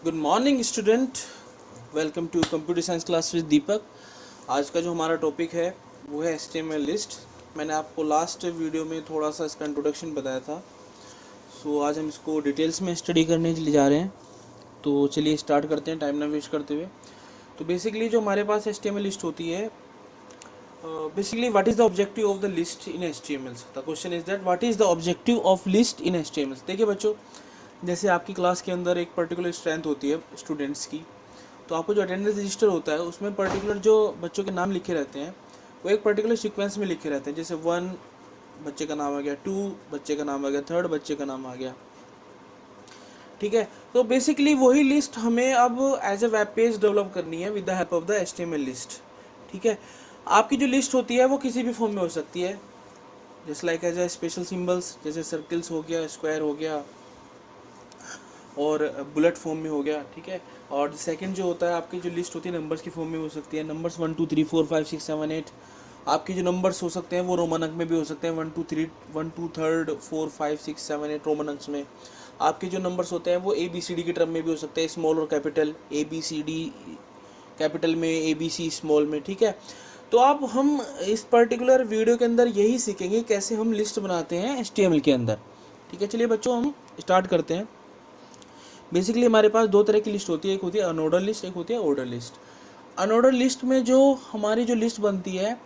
Good morning student, welcome to computer science class with Deepak. आज का जो हमारा टॉपिक है वो है HTML लिस्ट। मैंने आपको लास्ट वीडियो में थोड़ा सा इसका इंट्रोडक्शन बताया था। आज हम इसको डिटेल्स में स्टडी करने के लिए जा रहे हैं। तो चलिए स्टार्ट करते हैं टाइम ना वेस्ट करते हुए। तो बेसिकली जो हमारे पास HTML लिस्ट होती है, basically what is the objective of the list in HTML। The question is that what is the objective of list in HTML। देखिए बच्चों, जैसे आपकी क्लास के अंदर एक पर्टिकुलर स्ट्रेंथ होती है स्टूडेंट्स की, तो आपको जो अटेंडेंस रजिस्टर होता है उसमें पर्टिकुलर जो बच्चों के नाम लिखे रहते हैं वो एक पर्टिकुलर सीक्वेंस में लिखे रहते हैं। जैसे 1 बच्चे का नाम आ गया, 2 बच्चे का नाम आ गया, 3 बच्चे का नाम आ गया, ठीक है। तो बेसिकली वही लिस्ट हमें अब as a web page develop करनी है with the help of the HTML list, ठीक है। आपकी जो लिस्ट होती है वो किसी भी फॉर्म में हो सकती है, जैसे like as a special symbols, जैसे सर्कल्स हो गया, स्क्वायर हो गया और बुलेट फॉर्म में हो गया, ठीक है। और सेकंड जो होता है आपकी जो लिस्ट होती है नंबर्स की फॉर्म में हो सकती है। नंबर्स 1 2 3 4 5 6 7 8। आपके जो नंबर्स हो सकते हैं वो रोमन अंक में भी हो सकते हैं, 1 2 3 1 2 3 4 5 6 7 8 रोमन अंक में। आपके जो नंबर्स होते हैं वो ABCD के टर्म में भी हो सकते हैं, स्मॉल और कैपिटल, ABCD कैपिटल में, ABC स्मॉल में, ठीक है। तो अब हम इस पर्टिकुलर वीडियो के अंदर यही सीखेंगे कैसे हम लिस्ट बनाते हैं HTML के अंदर, ठीक है। चलिए बच्चों हम स्टार्ट करते हैं। बेसिकली हमारे पास दो तरह की लिस्ट होती है, एक होती है अनऑर्डर लिस्ट, एक होती है ऑर्डर लिस्ट। अनऑर्डर लिस्ट में जो हमारी जो लिस्ट बनती है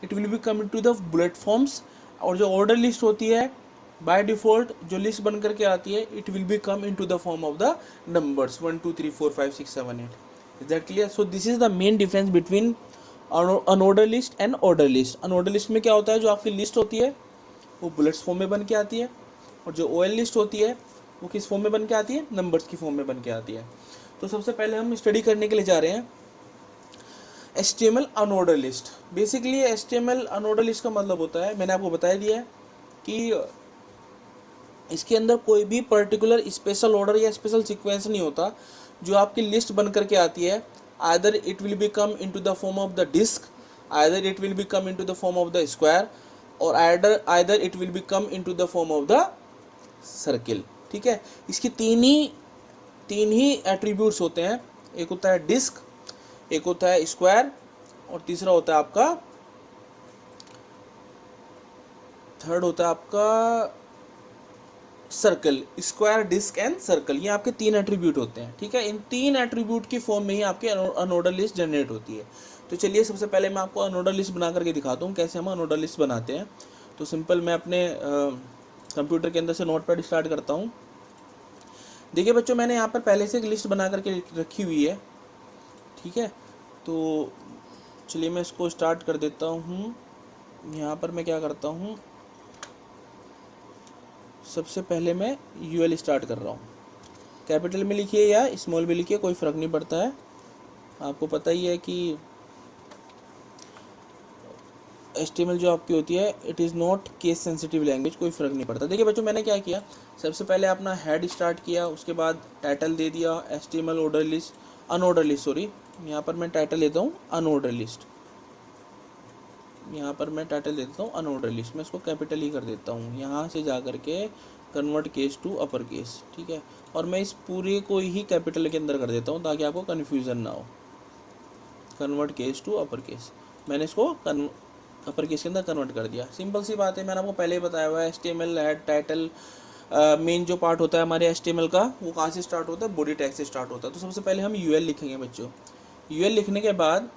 it will be come to the bullet forms, और जो ऑर्डर लिस्ट होती है बाय डिफॉल्ट जो लिस्ट बन करके आती है it will be come in to the form of the numbers 1 2 3 4 5 6 7 8। Is that clear? So this is the main difference between unorder list and order list. Unorder list में क्या होता है, जो आपकी लिस्ट होती है वो बुलेट्स फॉर्म में बन के आती है, और जो OL लिस्ट होती है वो किस फॉर्म में बन के आती है, नंबर्स की फॉर्म में बन के आती है। तो सबसे पहले हम स्टडी करने के लिए जा रहे हैं HTML unordered list. Basically HTML unordered list का मतलब होता है, मैंने आपको बता दिया है कि इसके अंदर कोई भी पर्टिकुलर स्पेशल ऑर्डर या स्पेशल सीक्वेंस नहीं होता। जो आपकी लिस्ट बन करके आती है either it will be come into the form of the disc, either it will be come into the form of the square, और either it will be come into the form of the circle, ठीक है। इसकी तीन ही attributes होते हैं, एक होता है डिस्क, एक होता है स्क्वायर, और तीसरा होता है आपका, थर्ड होता है आपका circle. Square, disc and circle, ये आपके 3 एट्रीब्यूट होते हैं, ठीक है। इन 3 एट्रीब्यूट की फॉर्म में ही आपकी अनऑर्डर लिस्ट जनरेट होती है। तो चलिए सबसे पहले मैं आपको अनऑर्डर लिस्ट बना करके दिखाता हूँ कैसे हम अनऑर्डर लिस्ट बनाते हैं। तो सिंपल मैं अपने कंप्यूटर के अंदर से नोटपैड स्टार्ट करता हूँ। देखिए बच्चों, मैंने यहाँ पर पहले से एक लिस्ट बना करके रखी हुई है, ठीक है। तो चलिए मैं इसको स्टार्ट कर देता हूँ। यहाँ पर मैं क्या करता हूँ, सबसे पहले मैं UL स्टार्ट कर रहा हूँ। कैपिटल में लिखिए या स्मॉल में लिखिए, कोई फ़र्क नहीं पड़ता है। आपको पता ही है कि HTML जो आपकी होती है it is not case sensitive language, कोई फ़र्क नहीं पड़ता। देखिए बच्चों, मैंने क्या किया, सबसे पहले अपना हेड स्टार्ट किया, उसके बाद टाइटल दे दिया HTML order list, unorder list, sorry. यहाँ पर मैं टाइटल लेता हूँ अनऑर्डर लिस्ट, यहाँ पर मैं टाइटल देता हूँ अनऑर्डर लिस्ट, मैं इसको कैपिटल ही कर देता हूँ। यहाँ से जा कर के convert case to upper case, ठीक है। और मैं इस पूरे को ही कैपिटल के अंदर कर देता हूँ ताकि आपको कन्फ्यूज़न ना हो। Convert case to upper case, मैंने इसको अपर केस के अंदर कन्वर्ट कर दिया। सिंपल सी बात है, मैंने आपको पहले ही बताया हुआ है HTML हेड टाइटल मेन जो पार्ट होता है हमारे HTML का वो कहाँ से स्टार्ट होता है, बॉडी टैग से स्टार्ट होता है। तो सबसे पहले हम UL लिखेंगे बच्चों। UL लिखने के बाद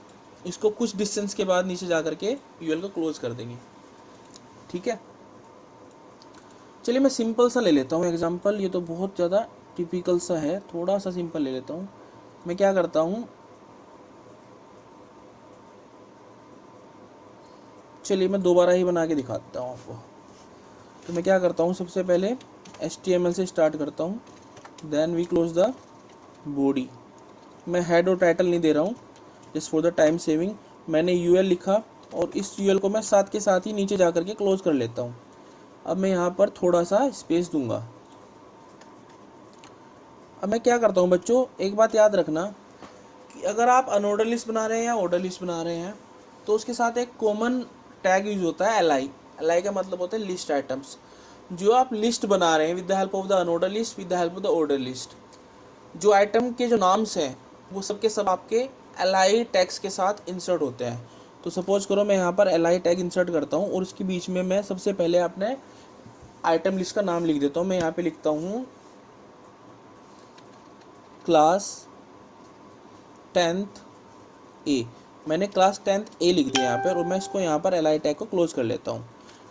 इसको कुछ डिस्टेंस के बाद नीचे जा करके UL को क्लोज कर देंगे, ठीक है। चलिए मैं सिंपल सा ले लेता हूँ एग्जांपल, ये तो बहुत ज़्यादा टिपिकल सा है, थोड़ा सा सिंपल ले लेता हूँ। मैं क्या करता हूँ, चलिए मैं दोबारा ही बना के दिखाता हूँ आपको। तो मैं क्या करता हूँ, सबसे पहले HTML से स्टार्ट करता हूँ, then we close the body. मैं हेड और टाइटल नहीं दे रहा हूँ, just for the time saving. मैंने UL लिखा और इस UL को मैं साथ के साथ ही नीचे जा करके क्लोज कर लेता हूँ। अब मैं यहाँ पर थोड़ा सा स्पेस दूंगा। अब मैं क्या करता हूँ बच्चों, एक बात याद रखना कि अगर आप अनऑर्डर लिस्ट बना रहे हैं या ऑर्डर लिस्ट बना रहे हैं तो उसके साथ एक कॉमन टैग यूज होता है LI। LI का मतलब होता है लिस्ट आइटम्स। जो आप लिस्ट बना रहे हैं with the help of the unordered list, with the help of the order list, जो आइटम के जो नाम्स हैं वो सब के सब आपके एल टैग्स के साथ इंसर्ट होते हैं। तो सपोज करो मैं यहाँ पर एल टैग इंसर्ट करता हूँ और उसके बीच में मैं सबसे पहले अपने आइटम लिस्ट का नाम लिख देता हूँ। मैं यहाँ पे लिखता हूँ क्लास 10th ए। मैंने क्लास 10th ए लिख दिया यहाँ पर और मैं इसको यहाँ पर एल टैग को क्लोज कर लेता हूँ।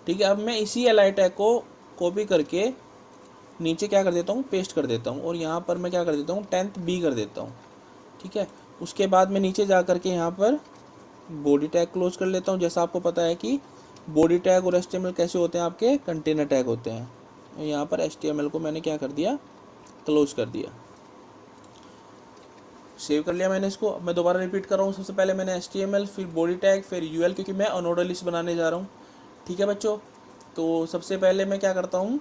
ठीक है, अब मैं इसी एल टैग को कॉपी करके नीचे क्या कर देता हूँ, पेस्ट कर देता हूँ और यहाँ पर मैं क्या कर देता हूँ 10th बी कर देता हूँ। ठीक है, उसके बाद मैं नीचे जा कर के यहाँ पर बॉडी टैग क्लोज कर लेता हूँ। जैसा आपको पता है कि बॉडी टैग और HTML कैसे होते हैं, आपके कंटेनर टैग होते हैं। यहाँ पर HTML को मैंने क्या कर दिया, क्लोज कर दिया। सेव कर लिया मैंने इसको। अब मैं दोबारा रिपीट कर रहा हूँ। सबसे पहले मैंने HTML, फिर बॉडी टैग, फिर UL, क्योंकि मैं अनऑर्डर लिस्ट बनाने जा रहा हूँ। ठीक है बच्चों, तो सबसे पहले मैं क्या करता हूँ,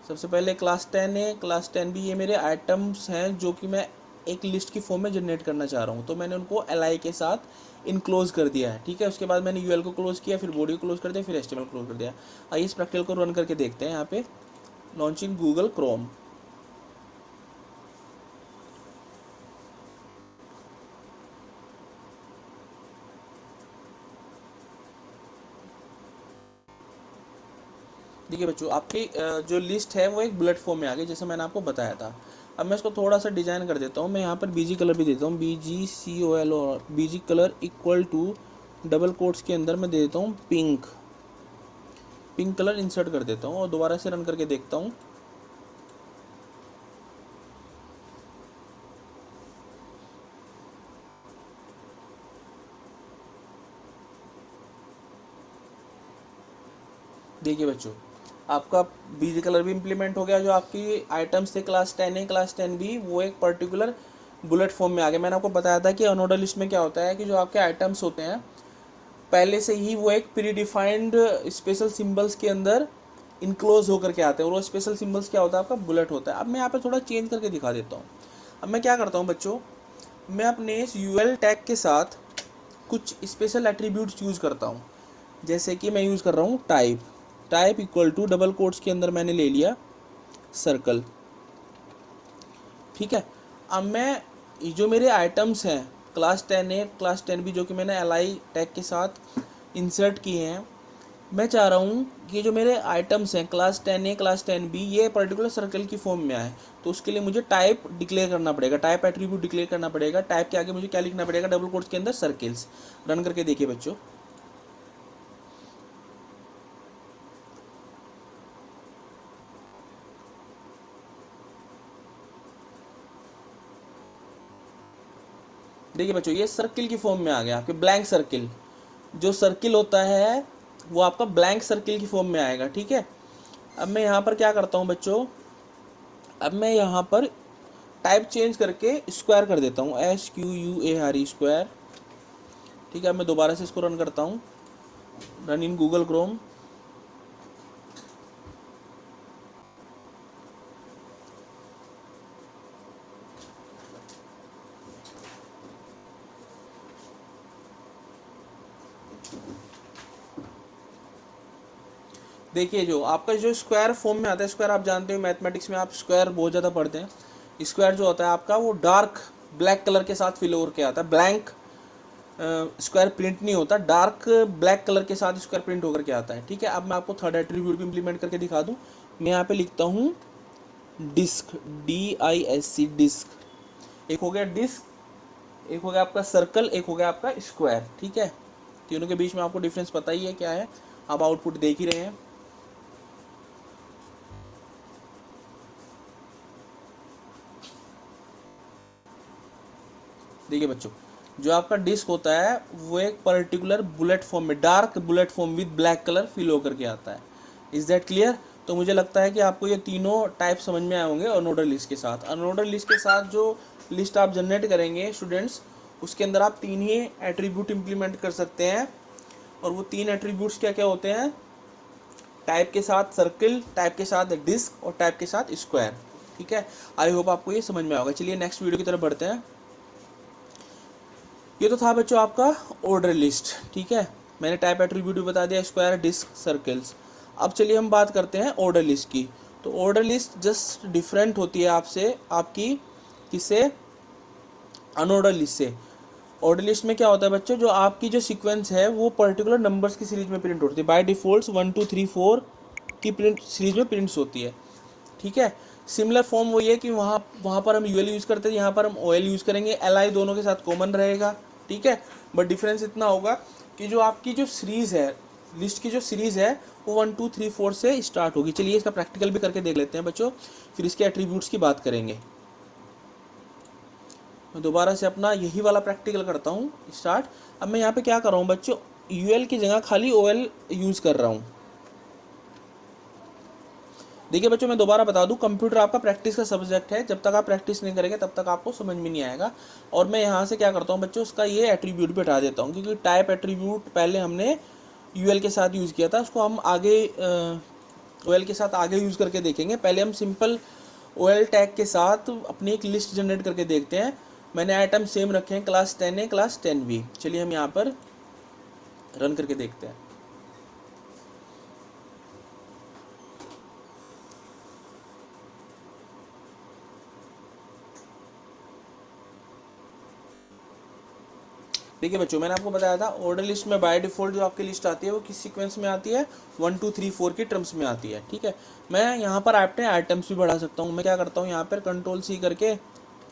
सबसे पहले क्लास 10 है, क्लास 10 भी, ये मेरे आइटम्स हैं जो कि मैं एक लिस्ट की फॉर्म में जनरेट करना चाह रहा हूँ। तो मैंने उनको एल के साथ इनक्लोज कर दिया है। ठीक है, उसके बाद मैंने UL को क्लोज किया, फिर बॉडी को क्लोज कर दिया, फिर HTML क्लोज कर दिया। आइए इस प्रैक्टिकल को रन करके देखते हैं। यहाँ पे लॉन्चिंग गूगल क्रोम। देखिए बच्चों, आपकी जो लिस्ट है वो एक बुलेट फॉर्म में आ गई, जैसे मैंने आपको बताया था। अब मैं इसको थोड़ा सा डिजाइन कर देता हूँ। मैं यहाँ पर BG कलर भी देता हूँ, BGCOL, और BG colour equal to double quotes के अंदर मैं दे देता हूँ पिंक कलर इंसर्ट कर देता हूँ और दोबारा से रन करके देखता हूँ। देखिए बच्चों, आपका BG कलर भी इम्प्लीमेंट हो गया। जो आपकी आइटम्स थे क्लास 10A, क्लास 10B, वो एक पर्टिकुलर बुलेट फॉर्म में आ गए। मैंने आपको बताया था कि अनऑर्डर लिस्ट में क्या होता है कि जो आपके आइटम्स होते हैं पहले से ही वो एक प्री डिफाइंड स्पेशल सिंबल्स के अंदर इनक्लोज होकर के आते हैं और वो स्पेशल सिंबल्स क्या होता है, आपका बुलेट होता है। अब मैं यहाँ पे थोड़ा चेंज करके दिखा देता हूँ। अब मैं क्या करता हूँ बच्चों, मैं अपने इस UL टैग के साथ कुछ स्पेशल एट्रीब्यूट्स यूज़ करता हूँ। जैसे कि मैं यूज़ कर रहा हूँ type equal to double quotes के अंदर मैंने ले लिया सर्कल। ठीक है, अब मैं जो मेरे आइटम्स हैं क्लास 10A, क्लास 10B, जो कि मैंने LI टैग के साथ इंसर्ट किए हैं, मैं चाह रहा हूँ कि जो मेरे आइटम्स हैं क्लास 10A, क्लास 10B, ये पर्टिकुलर सर्कल की फॉर्म में आए। तो उसके लिए मुझे टाइप डिक्लेयर करना पड़ेगा, टाइप एट्रीब्यूट डिक्लेयर करना पड़ेगा। टाइप के आगे मुझे क्या लिखना पड़ेगा, डबल कोट्स के अंदर सर्कल्स। रन करके देखिए बच्चों। देखिए बच्चों, ये सर्किल की फॉर्म में आ गया, आपके ब्लैंक सर्किल। जो सर्किल होता है वो आपका ब्लैंक सर्किल की फॉर्म में आएगा। ठीक है, अब मैं यहाँ पर क्या करता हूँ बच्चों, अब मैं यहाँ पर टाइप चेंज करके स्क्वायर कर देता हूँ, SQUARE स्क्वायर। ठीक है, अब मैं दोबारा से इसको रन करता हूँ, रन इन गूगल क्रोम। देखिए, जो आपका जो स्क्वायर फॉर्म में आता है, स्क्वायर आप जानते हो मैथमेटिक्स में आप स्क्वायर बहुत ज़्यादा पढ़ते हैं। स्क्वायर जो होता है आपका वो डार्क ब्लैक कलर के साथ फिल होकर के आता है। ब्लैंक स्क्वायर प्रिंट नहीं होता, डार्क ब्लैक कलर के साथ स्क्वायर प्रिंट होकर के आता है। ठीक है, अब मैं आपको थर्ड एट्रीब्यूट भी इंप्लीमेंट करके दिखा दूँ। मैं यहाँ पे लिखता हूँ डिस्क, DISC, डिस्क। एक हो गया डिस्क, एक हो गया आपका सर्कल, एक हो गया आपका स्क्वायर। ठीक है, तीनों के बीच में आपको डिफरेंस पता ही है क्या है, आप आउटपुट देख ही रहे हैं। देखिए बच्चों, जो आपका डिस्क होता है वो एक पर्टिकुलर बुलेट फॉर्म में, dark bullet form with black colour fill होकर के आता है। Is that clear? तो मुझे लगता है कि आपको ये तीनों टाइप समझ में आए होंगे अनऑर्डर लिस्ट के साथ। अनऑर्डर लिस्ट के साथ जो लिस्ट आप जनरेट करेंगे स्टूडेंट्स, उसके अंदर आप तीन ही एट्रीब्यूट इंप्लीमेंट कर सकते हैं। और वो तीन एट्रीब्यूट्स क्या क्या होते हैं, टाइप के साथ सर्किल, टाइप के साथ डिस्क और टाइप के साथ स्क्वायर। ठीक है, आई होप आपको ये समझ में आएगा। चलिए नेक्स्ट वीडियो की तरफ बढ़ते हैं। ये तो था बच्चों आपका ऑर्डर लिस्ट। ठीक है, मैंने टाइप एट्रीब्यूट भी बता दिया, स्क्वायर, डिस्क, सर्कल्स। अब चलिए हम बात करते हैं ऑर्डर लिस्ट की। तो ऑर्डर लिस्ट जस्ट डिफरेंट होती है आपसे आपकी किससे, अनऑर्डर लिस्ट से। ऑर्डर लिस्ट में क्या होता है बच्चों, जो आपकी जो सीक्वेंस है वो पर्टिकुलर नंबर्स की सीरीज में प्रिंट होती है। बाय डिफॉल्ट 1 2 3 4 की प्रिंट सीरीज में प्रिंट्स होती है, ठीक है। सिमिलर फॉर्म वही है कि वहाँ पर हम यूएल यूज़ करते हैं, यहाँ पर हम ओएल यूज़ करेंगे। एल दोनों के साथ कॉमन रहेगा, ठीक है। बट डिफरेंस इतना होगा कि जो आपकी जो सीरीज़ है, लिस्ट की जो सीरीज़ है वो 1 2 3 4 से स्टार्ट होगी। चलिए इसका प्रैक्टिकल भी करके देख लेते हैं बच्चों, फिर इसके एट्रीब्यूट्स की बात करेंगे। मैं दोबारा से अपना यही वाला प्रैक्टिकल करता हूँ स्टार्ट। अब मैं यहाँ पे क्या कर रहा हूँ बच्चों, यूएल की जगह खाली ओएल यूज़ कर रहा हूँ। देखिए बच्चों, मैं दोबारा बता दूं, कंप्यूटर आपका प्रैक्टिस का सब्जेक्ट है। जब तक आप प्रैक्टिस नहीं करेंगे तब तक आपको समझ में नहीं आएगा। और मैं यहाँ से क्या करता हूँ बच्चों, उसका ये एट्रीब्यूट भी हटा देता हूँ, क्योंकि टाइप एट्रीब्यूट पहले हमने यूएल के साथ यूज़ किया था, उसको हम आगे ओएल के साथ आगे यूज़ करके देखेंगे। पहले हम सिंपल ओएल टैग के साथ अपनी एक लिस्ट जनरेट करके देखते हैं। मैंने आइटम सेम रखे हैं, क्लास 10A क्लास 10B। चलिए हम यहाँ पर रन करके देखते हैं। देखिए बच्चों, मैंने आपको बताया था ऑर्डर लिस्ट में बाय डिफॉल्ट जो आपकी लिस्ट आती है वो किस सीक्वेंस में आती है, 1 2 3 4 की टर्म्स में आती है, ठीक है। मैं यहाँ पर अपने आइटम्स भी बढ़ा सकता हूँ। मैं क्या करता हूँ, यहाँ पर कंट्रोल-C करके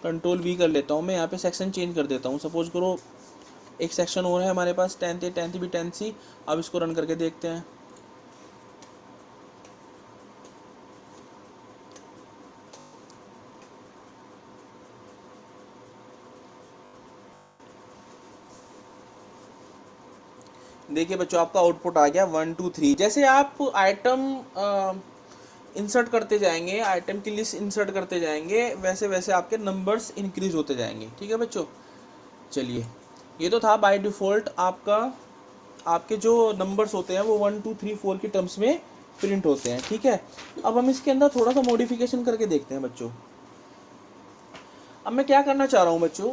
कंट्रोल-V कर लेता हूँ। मैं यहाँ पे सेक्शन चेंज कर देता हूँ। सपोज करो एक सेक्शन और है हमारे पास 10A 10B 10C। अब इसको रन करके देखते हैं। देखिए बच्चों, आपका आउटपुट आ गया 1 2 3। जैसे आप आइटम इंसर्ट करते जाएंगे, आइटम की लिस्ट इंसर्ट करते जाएंगे, वैसे वैसे आपके नंबर्स इंक्रीज होते जाएंगे, ठीक है बच्चों। चलिए, ये तो था बाय डिफ़ॉल्ट आपका, आपके जो नंबर्स होते हैं वो 1 2 3 4 की टर्म्स में प्रिंट होते हैं, ठीक है। अब हम इसके अंदर थोड़ा सा मॉडिफिकेशन करके देखते हैं बच्चों। अब मैं क्या करना चाह रहा हूँ बच्चों,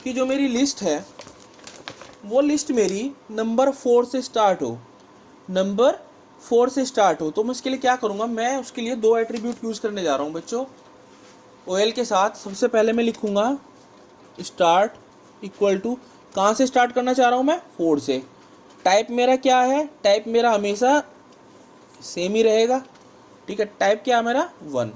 कि जो मेरी लिस्ट है वो लिस्ट मेरी नंबर 4 से स्टार्ट हो, नंबर 4 से स्टार्ट हो। तो मैं इसके लिए क्या करूँगा, मैं उसके लिए दो एट्रीब्यूट यूज़ करने जा रहा हूँ बच्चों ओएल के साथ। सबसे पहले मैं लिखूँगा स्टार्ट इक्वल टू, कहाँ से स्टार्ट करना चाह रहा हूँ मैं, 4 से। टाइप मेरा क्या है, टाइप मेरा हमेशा सेम ही रहेगा, ठीक है। टाइप क्या है मेरा 1,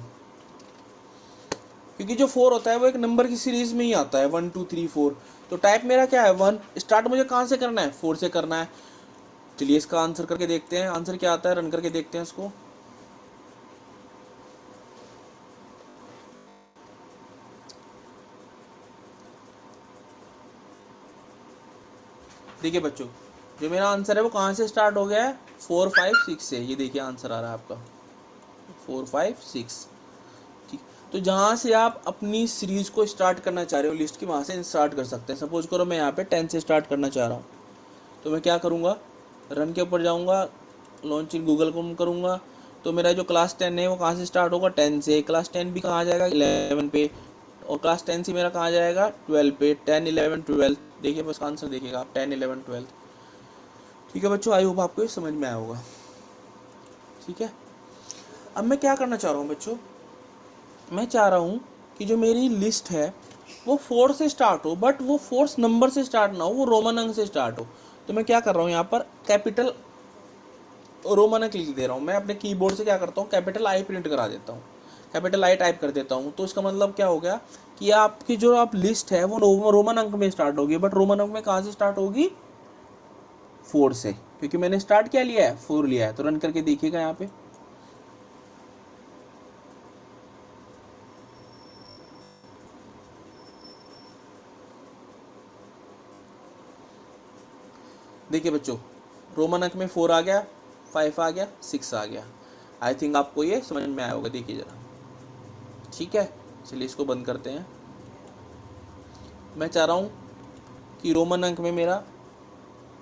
क्योंकि जो 4 होता है वो एक नंबर की सीरीज में ही आता है 1 2 3 4। तो टाइप मेरा क्या है 1। स्टार्ट मुझे कहाँ से करना है, 4 से करना है। चलिए इसका आंसर करके देखते हैं, आंसर क्या आता है, रन करके देखते हैं इसको। देखिए बच्चों, जो मेरा आंसर है वो कहाँ से स्टार्ट हो गया है, 4 5 6 से। ये देखिए आंसर आ रहा है आपका 4 5 6, ठीक। तो जहाँ से आप अपनी सीरीज़ को स्टार्ट करना चाह रहे हो लिस्ट की, वहाँ से स्टार्ट कर सकते हैं। सपोज करो मैं यहाँ पे 10 से स्टार्ट करना चाह रहा हूँ, तो मैं क्या करूँगा, रन के ऊपर जाऊँगा, लॉन्च इन गूगल को करूँगा। तो मेरा जो क्लास 10 है वो कहाँ से स्टार्ट होगा, 10 से। क्लास 10 भी कहाँ जाएगा, 11 पे। और क्लास 10 से मेरा कहाँ जाएगा, 12 पे। 10 11 12, देखिए बस आंसर देखिएगा आप, 10 11 12, ठीक है बच्चों। आई होप आपको ये समझ में आया होगा, ठीक है। अब मैं क्या करना चाह रहा हूँ बच्चों, मैं चाह रहा हूँ कि जो मेरी लिस्ट है वो 4 से स्टार्ट हो, बट वो 4 नंबर से स्टार्ट ना हो, वो रोमन अंक से स्टार्ट हो। तो मैं क्या कर रहा हूँ, यहाँ पर कैपिटल रोमन अंक लिख दे रहा हूँ। मैं अपने कीबोर्ड से क्या करता हूँ, कैपिटल आई प्रिंट करा देता हूँ, कैपिटल आई टाइप कर देता हूँ। तो इसका मतलब क्या हो गया कि आपकी जो आप लिस्ट है वो रोमन अंक में स्टार्ट होगी, बट रोमन अंक में कहाँ से स्टार्ट होगी, 4 से, क्योंकि मैंने स्टार्ट क्या लिया है, 4 लिया है। तो रन करके देखिएगा यहाँ पे। देखिए बच्चों, रोमन अंक में 4 आ गया, 5 आ गया, 6 आ गया। आई थिंक आपको ये समझ में आया होगा, देखिए ज़रा, ठीक है। चलिए इसको बंद करते हैं। मैं चाह रहा हूँ कि रोमन अंक में मेरा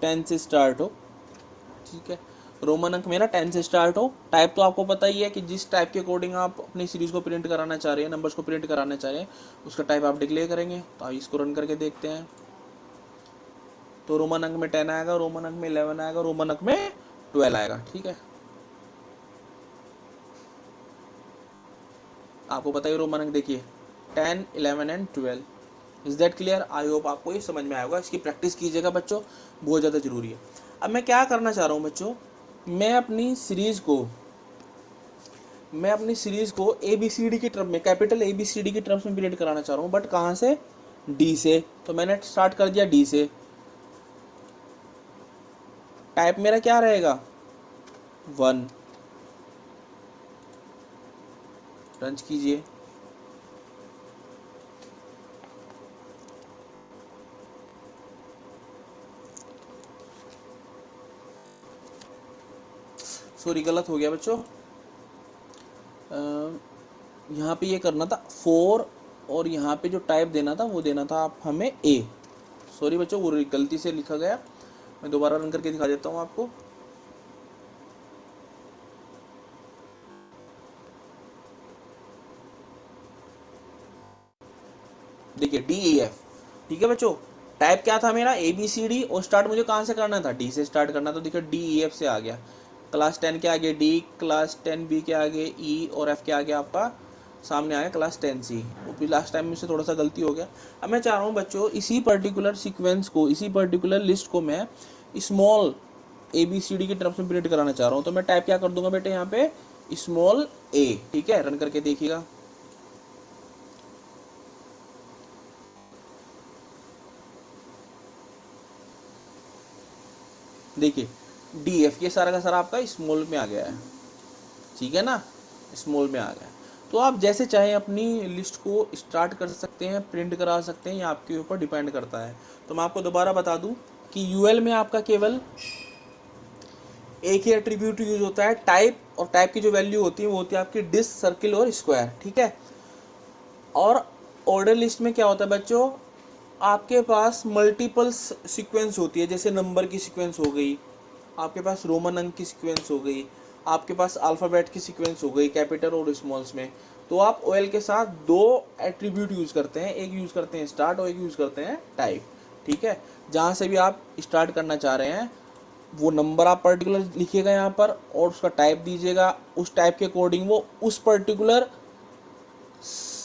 10 से स्टार्ट हो, ठीक है। रोमन अंक मेरा 10 से स्टार्ट हो। टाइप तो आपको पता ही है कि जिस टाइप के अकॉर्डिंग आप अपनी सीरीज़ को प्रिंट कराना चाह रहे हैं, नंबर्स को प्रिंट कराना चाह रहे हैं, उसका टाइप आप डिक्लेयर करेंगे। तो आइए इसको रन करके देखते हैं। तो रोमन अंक में 10 आएगा, रोमन अंक में 11 आएगा, रोमन अंक में 12 आएगा, ठीक है। आपको पता ही रोमन अंक देखिए 10, 11 and 12। Is that clear? I hope आपको ये समझ में आएगा। इसकी प्रैक्टिस कीजिएगा बच्चों, बहुत ज़्यादा ज़रूरी है। अब मैं क्या करना चाह रहा हूँ बच्चों, मैं अपनी सीरीज़ को ABCD की टर्म में, कैपिटल ABCD की टर्म्स में प्रिंट कराना चाह रहा हूँ, बट कहाँ से? D से। तो मैंने स्टार्ट कर दिया D से। टाइप मेरा क्या रहेगा? 1। रन कीजिए। सॉरी, गलत हो गया बच्चों। यहाँ पे ये करना था 4, और यहाँ पे जो टाइप देना था वो देना था आप हमें A। सॉरी बच्चों, वो गलती से लिखा गया। मैं दोबारा रन करके दिखा देता हूँ आपको। देखिए DEF, ठीक है बच्चों। टाइप क्या था मेरा? ABCD, और स्टार्ट मुझे कहाँ से करना था? D से स्टार्ट करना। तो देखिए DEF से आ गया। क्लास 10 के आगे D, क्लास 10B के आगे E, और F के आगे आपका सामने आया क्लास 10C। वो भी लास्ट टाइम में से थोड़ा सा गलती हो गया। अब मैं चाह रहा हूँ बच्चों, इसी पर्टिकुलर सीक्वेंस को, इसी पर्टिकुलर लिस्ट को मैं स्मॉल ABCD की टर्म्स में प्रिंट कराना चाह रहा हूँ। तो मैं टाइप क्या कर दूंगा बेटे यहाँ पे? Small A। ठीक है, रन करके देखिएगा। देखिए DF, ये सारा का सारा आपका स्मॉल में आ गया है। ठीक है ना, स्मॉल में आ गया। तो आप जैसे चाहे अपनी लिस्ट को स्टार्ट कर सकते हैं, प्रिंट करा सकते हैं, ये आपके ऊपर डिपेंड करता है। तो मैं आपको दोबारा बता दूं कि UL में आपका केवल एक ही एट्रीब्यूट यूज होता है, टाइप, और टाइप की जो वैल्यू होती है वो होती है आपकी डिस्क, सर्किल और स्क्वायर। ठीक है। और ऑर्डर लिस्ट में क्या होता है बच्चों, आपके पास मल्टीपल सीक्वेंस होती है, जैसे नंबर की सीक्वेंस हो गई, आपके पास रोमन अंक की सीक्वेंस हो गई, आपके पास अल्फ़ाबेट की सीक्वेंस हो गई कैपिटल और स्मॉल्स में। तो आप OL के साथ 2 एट्रीब्यूट यूज़ करते हैं, एक यूज़ करते हैं स्टार्ट और एक यूज़ करते हैं टाइप। ठीक है। जहाँ से भी आप स्टार्ट करना चाह रहे हैं वो नंबर आप पर्टिकुलर लिखिएगा यहाँ पर, और उसका टाइप दीजिएगा। उस टाइप के अकॉर्डिंग वो उस पर्टिकुलर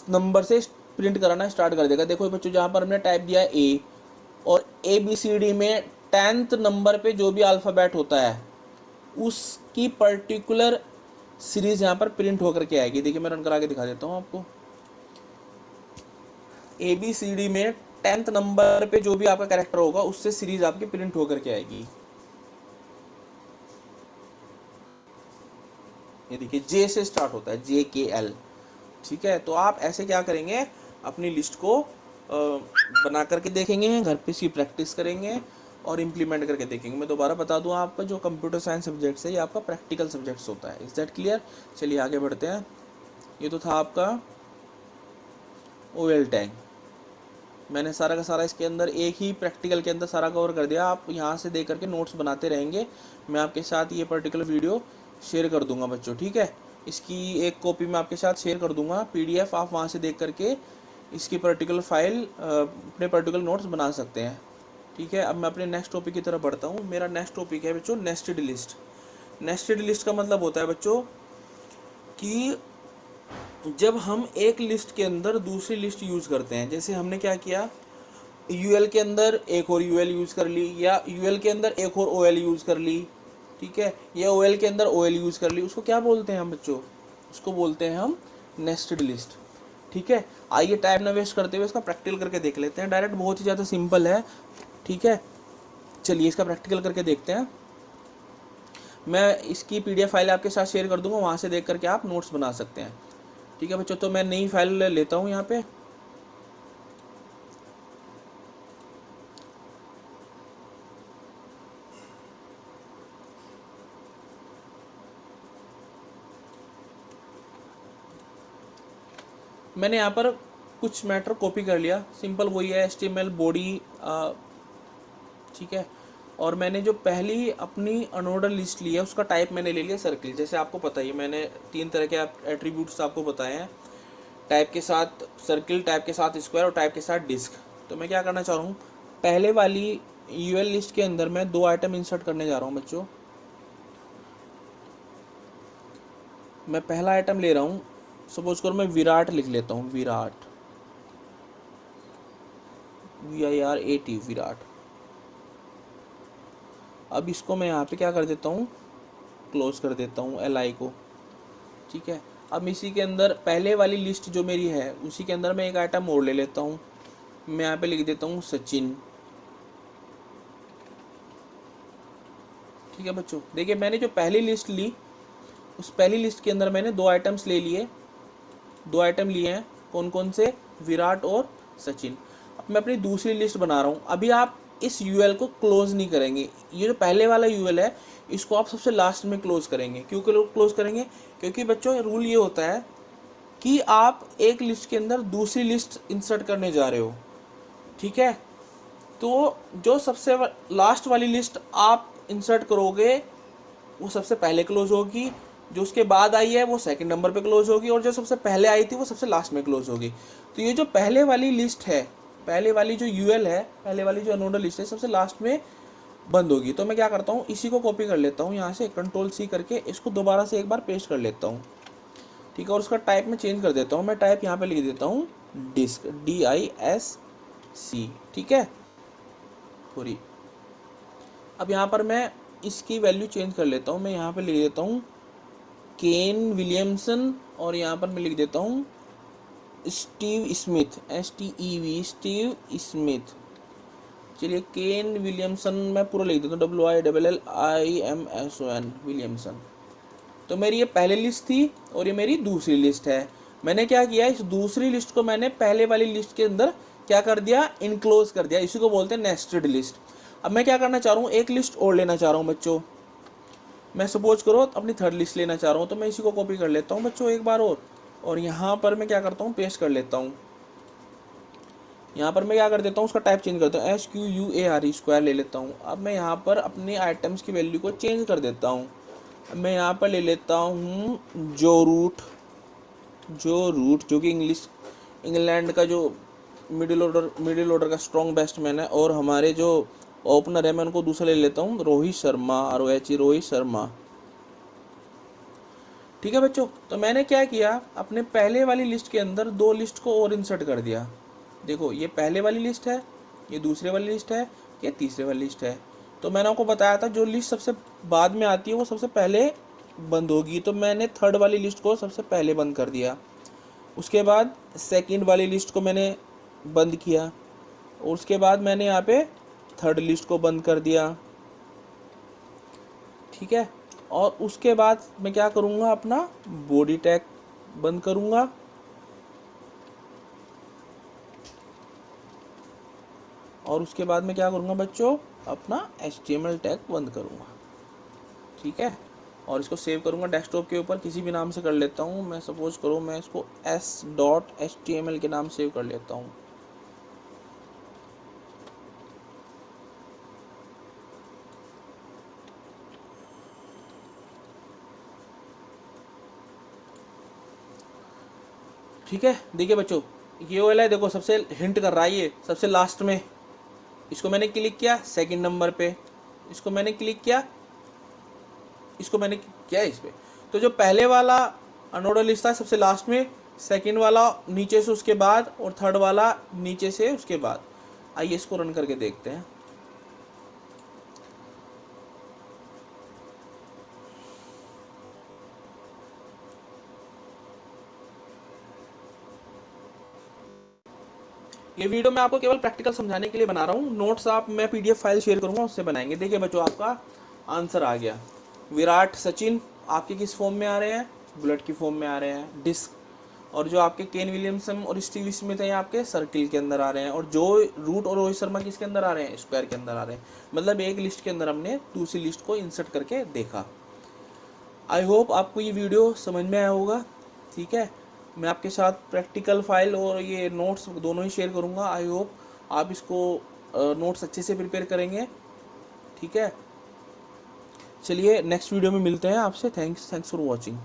नंबर से प्रिंट कराना स्टार्ट कर देगा। देखो बच्चों, जहाँ पर हमने टाइप दिया है A, और ABCD में 10th नंबर पे जो भी अल्फ़ाबेट होता है उसकी पर्टिकुलर सीरीज यहाँ पर प्रिंट होकर के आएगी। देखिए मैं रन करा के दिखा देता हूँ आपको। ABCD में 10th नंबर पे जो भी आपका कैरेक्टर होगा उससे सीरीज आपकी प्रिंट होकर के आएगी। ये देखिए J से स्टार्ट होता है, JKL। ठीक है। तो आप ऐसे क्या करेंगे, अपनी लिस्ट को बना करके देखेंगे, घर पे इसकी प्रैक्टिस करेंगे और इम्प्लीमेंट करके देखेंगे। मैं दोबारा बता दूं, आपका जो कंप्यूटर साइंस सब्जेक्ट्स है ये आपका प्रैक्टिकल सब्जेक्ट्स होता है। Is that clear? चलिए आगे बढ़ते हैं। ये तो था आपका OL टैग। मैंने सारा का सारा इसके अंदर एक ही प्रैक्टिकल के अंदर सारा कवर कर दिया। आप यहाँ से देख करके नोट्स बनाते रहेंगे। मैं आपके साथ ये पर्टिकुलर वीडियो शेयर कर दूंगा बच्चों। ठीक है। इसकी एक कॉपी मैं आपके साथ शेयर कर दूंगा, PDF। आप वहाँ से देख करके इसकी पर्टिकुलर फाइल अपने पर्टिकुलर नोट्स बना सकते हैं। ठीक है। अब मैं अपने नेक्स्ट टॉपिक की तरफ बढ़ता हूँ। मेरा नेक्स्ट टॉपिक है बच्चों नेस्टेड लिस्ट। नेस्टेड लिस्ट का मतलब होता है बच्चों कि जब हम एक लिस्ट के अंदर दूसरी लिस्ट यूज़ करते हैं, जैसे हमने क्या किया, UL के अंदर एक और UL यूज़ कर ली, या UL के अंदर एक और OL यूज़ कर ली। ठीक है। या OL के अंदर OL यूज़ कर ली, उसको क्या बोलते हैं हम बच्चों? उसको बोलते हैं हम नेस्टेड लिस्ट। ठीक है। आइए टाइम ना वेस्ट करते हुए इसका प्रैक्टिकल करके देख लेते हैं। डायरेक्ट बहुत ही ज़्यादा सिंपल है। ठीक है। चलिए इसका प्रैक्टिकल करके देखते हैं। मैं इसकी PDF फाइल आपके साथ शेयर कर दूंगा, वहाँ से देख करके आप नोट्स बना सकते हैं। ठीक है बच्चों। तो मैं नई फाइल लेता हूँ यहाँ पे। मैंने यहाँ पर कुछ मैटर कॉपी कर लिया, सिंपल वही है, HTML बॉडी। ठीक है। और मैंने जो पहली अपनी अनऑर्डर लिस्ट ली है उसका टाइप मैंने ले लिया सर्किल। जैसे आपको पता ही, मैंने 3 तरह के एट्रीब्यूट्स आपको बताए हैं, टाइप के साथ सर्किल, टाइप के साथ स्क्वायर और टाइप के साथ डिस्क। तो मैं क्या करना चाह रहा हूँ, पहले वाली UL लिस्ट के अंदर मैं 2 आइटम इंसर्ट करने जा रहा हूँ बच्चों। मैं पहला आइटम ले रहा हूँ, सपोज करो मैं विराट लिख लेता हूँ, विराट। VIRAT विराट। अब इसको मैं यहाँ पे क्या कर देता हूँ, क्लोज कर देता हूँ LI को, ठीक है। अब इसी के अंदर पहले वाली लिस्ट जो मेरी है उसी के अंदर मैं एक आइटम और ले लेता हूँ। मैं यहाँ पे लिख देता हूँ सचिन, ठीक है बच्चों। देखिए मैंने जो पहली लिस्ट ली उस पहली लिस्ट के अंदर मैंने 2 आइटम्स ले लिए, 2 आइटम लिए हैं, कौन कौन से, विराट और सचिन। अब मैं अपनी दूसरी लिस्ट बना रहा हूँ। अभी आप इस UL को क्लोज नहीं करेंगे, ये जो पहले वाला UL है इसको आप सबसे लास्ट में क्लोज करेंगे। क्यों क्लोज करेंगे, क्योंकि बच्चों रूल ये होता है कि आप एक लिस्ट के अंदर दूसरी लिस्ट इंसर्ट करने जा रहे हो, ठीक है। तो जो सबसे लास्ट वाली लिस्ट आप इंसर्ट करोगे वो सबसे पहले क्लोज होगी, जो उसके बाद आई है वो सेकंड नंबर पे क्लोज होगी, और जो सबसे पहले आई थी वो सबसे लास्ट में क्लोज होगी। तो ये जो पहले वाली लिस्ट है, पहले वाली जो UL है, पहले वाली जो अनऑर्डर लिस्ट है, सबसे लास्ट में बंद होगी। तो मैं क्या करता हूँ, इसी को कॉपी कर लेता हूँ यहाँ से, Ctrl+C करके इसको दोबारा से एक बार पेस्ट कर लेता हूँ, ठीक है। और उसका टाइप में चेंज कर देता हूँ, मैं टाइप यहाँ पे लिख देता हूँ डिस्क, DISC, ठीक है, पूरी। अब यहाँ पर मैं इसकी वैल्यू चेंज कर लेता हूँ, मैं यहाँ पे लिख देता हूँ केन विलियमसन, और यहाँ पर मैं लिख देता हूँ Steve Smith, STEV, Steve Smith. चलिए केन विलियमसन मैं पूरा लिख देता हूँ, WILLIMSON, विलियमसन। तो मेरी ये पहली लिस्ट थी और ये मेरी दूसरी लिस्ट है। मैंने क्या किया, इस दूसरी लिस्ट को मैंने पहले वाली लिस्ट के अंदर क्या कर दिया, इनक्लोज कर दिया। इसी को बोलते हैं नेस्टेड लिस्ट। अब मैं क्या करना चाह रहा हूँ, एक लिस्ट और लेना चाह रहा हूँ बच्चों। मैं सपोज करो अपनी थर्ड लिस्ट लेना चाह रहा हूँ, तो मैं इसी को कॉपी कर लेता हूँ बच्चों एक बार और यहाँ पर मैं क्या करता हूँ, पेस्ट कर लेता हूँ। यहाँ पर मैं क्या कर देता हूँ, उसका टाइप चेंज करता हूँ, SQUARE स्क्वायर ले लेता हूँ। अब मैं यहाँ पर अपने आइटम्स की वैल्यू को चेंज कर देता हूँ। अब मैं यहाँ पर ले लेता हूँ जो रूट, जो कि इंग्लैंड का जो मिडिल ऑर्डर का स्ट्रॉन्ग बैट्समैन है, और हमारे जो ओपनर है मैं उनको दूसरा ले लेता हूँ रोहित शर्मा, ROH, रोहित शर्मा, ठीक है बच्चों। तो मैंने क्या किया, अपने पहले वाली लिस्ट के अंदर 2 लिस्ट को और इंसर्ट कर दिया। देखो ये पहले वाली लिस्ट है, ये दूसरे वाली लिस्ट है, ये तीसरे वाली लिस्ट है। तो मैंने आपको बताया था जो लिस्ट सबसे बाद में आती है वो सबसे पहले बंद होगी, तो मैंने थर्ड वाली लिस्ट को सबसे पहले बंद कर दिया। उसके बाद सेकंड वाली लिस्ट को मैंने बंद किया, और उसके बाद मैंने यहाँ पे थर्ड लिस्ट को बंद कर दिया, ठीक है। और उसके बाद मैं क्या करूँगा, अपना बॉडी टैग बंद करूँगा, और उसके बाद मैं क्या करूँगा बच्चों, अपना HTML टैग बंद करूँगा, ठीक है। और इसको सेव करूँगा डेस्कटॉप के ऊपर, किसी भी नाम से कर लेता हूँ। मैं सपोज करूँ मैं इसको s.html के नाम सेव कर लेता हूँ। ठीक है, देखिए बच्चों ये वाला है, देखो सबसे हिंट कर रहा है, ये सबसे लास्ट में। इसको मैंने क्लिक किया सेकंड नंबर पे, इसको मैंने क्लिक किया, इसको मैंने किया इस पे। तो जो पहले वाला अनऑर्डर लिस्ट था सबसे लास्ट में, सेकंड वाला नीचे से उसके बाद, और थर्ड वाला नीचे से उसके बाद। आइए इसको रन करके देखते हैं। ये वीडियो मैं आपको केवल प्रैक्टिकल समझाने के लिए बना रहा हूँ। नोट्स आप मैं PDF फाइल शेयर करूँगा, उससे बनाएंगे। देखिए बच्चों आपका आंसर आ गया। विराट सचिन आपके किस फॉर्म में आ रहे हैं, बुलेट की फॉर्म में आ रहे हैं, डिस्क। और जो आपके केन विलियमसन और स्टीव स्मिथ हैं आपके सर्किल के अंदर आ रहे हैं, और जो रूट और रोहित शर्मा किसके अंदर आ रहे हैं, स्क्वायर के अंदर आ रहे हैं। मतलब एक लिस्ट के अंदर हमने दूसरी लिस्ट को इंसर्ट करके देखा। आई होप आपको ये वीडियो समझ में आया होगा, ठीक है। मैं आपके साथ प्रैक्टिकल फाइल और ये नोट्स दोनों ही शेयर करूँगा। आई होप आप इसको नोट्स अच्छे से प्रिपेयर करेंगे, ठीक है। चलिए नेक्स्ट वीडियो में मिलते हैं आपसे। Thanks for watching.